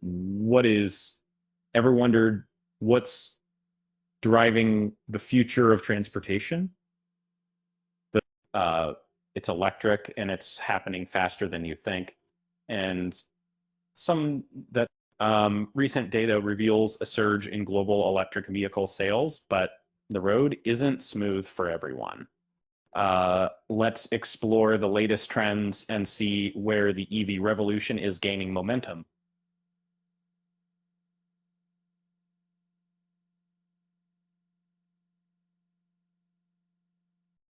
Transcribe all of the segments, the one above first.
What is, ever wondered what's driving the future of transportation? It's electric and it's happening faster than you think. And some that recent data reveals a surge in global electric vehicle sales, but the road isn't smooth for everyone. Let's explore the latest trends and see where the EV revolution is gaining momentum.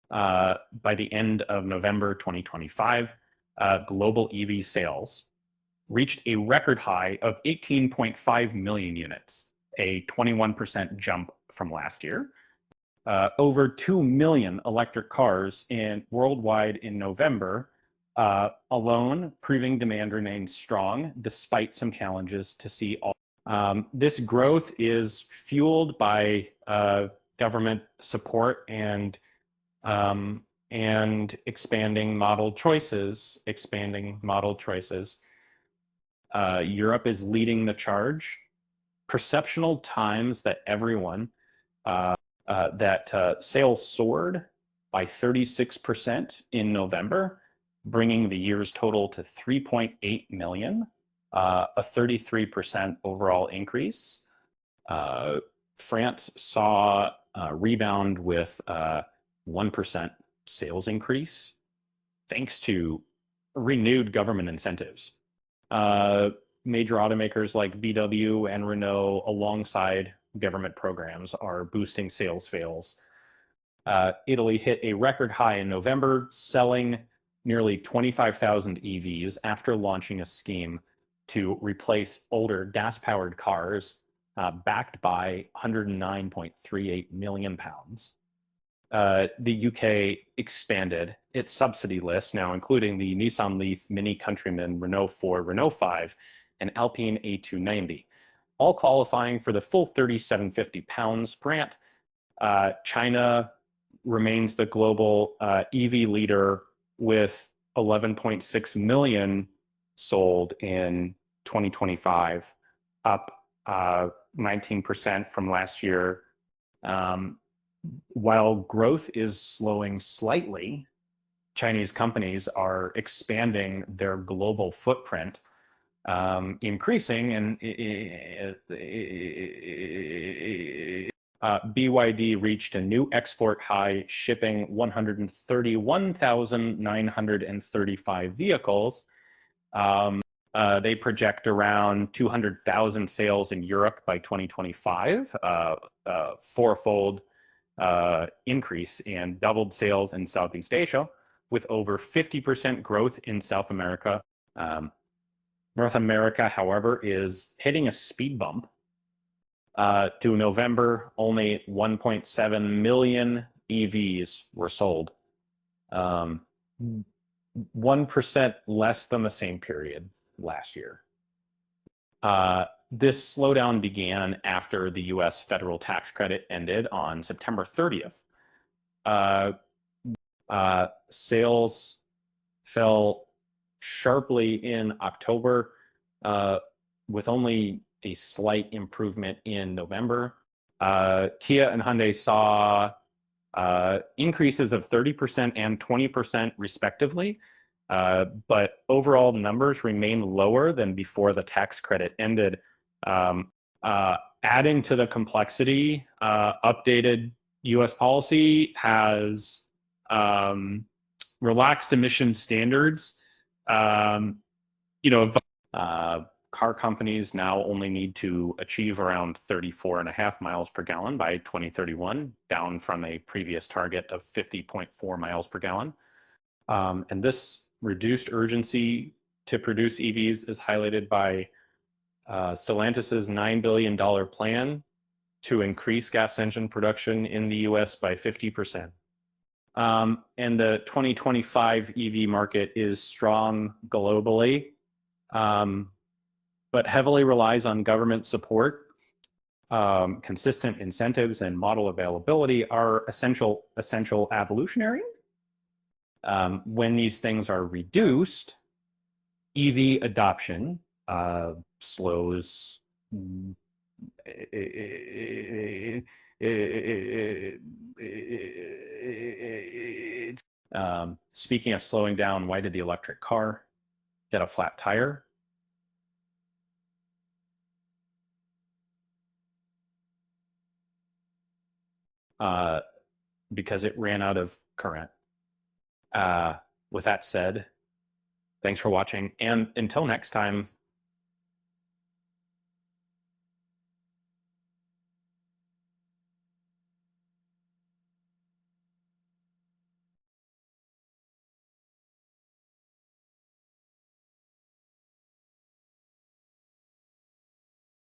By the end of November 2025, global EV sales reached a record high of 18.5 million units, a 21% jump from last year. Over 2 million electric cars worldwide in November alone, proving demand remains strong despite some challenges to see. This growth is fueled by government support and expanding model choices. Europe is leading the charge. Perceptual times that sales soared by 36% in November, bringing the year's total to 3.8 million, a 33% overall increase. France saw a rebound with 1% sales increase, thanks to renewed government incentives. Major automakers like VW and Renault, alongside government programs, are boosting sales. Italy hit a record high in November, selling nearly 25,000 EVs after launching a scheme to replace older gas-powered cars, backed by 109.38 million pounds. The UK expanded its subsidy list, now including the Nissan Leaf, Mini Countryman, Renault 4, Renault 5, and Alpine A290, all qualifying for the full £3,750 grant. China remains the global EV leader with 11.6 million sold in 2025, up 19% from last year. While growth is slowing slightly, Chinese companies are expanding their global footprint, increasing, and BYD reached a new export high, shipping 131,935 vehicles. They project around 200,000 sales in Europe by 2025, fourfold increase, and doubled sales in Southeast Asia, with over 50% growth in South America. North America, however, is hitting a speed bump. To November, only 1.7 million EVs were sold, 1% less than the same period last year. This slowdown began after the US federal tax credit ended on September 30th. Sales fell sharply in October, with only a slight improvement in November. Kia and Hyundai saw increases of 30% and 20% respectively, but overall numbers remain lower than before the tax credit ended. Adding to the complexity, updated US policy has relaxed emission standards. Car companies now only need to achieve around 34.5 miles per gallon by 2031, down from a previous target of 50.4 miles per gallon. And this reduced urgency to produce EVs is highlighted by Stellantis's $9 billion plan to increase gas engine production in the US by 50%. And the 2025 EV market is strong globally, but heavily relies on government support. Consistent incentives and model availability are essential evolutionary. When these things are reduced, EV adoption slows. Speaking of slowing down, why did the electric car get a flat tire? Uh, because it ran out of current. Uh, with that said, thanks for watching. And until next time,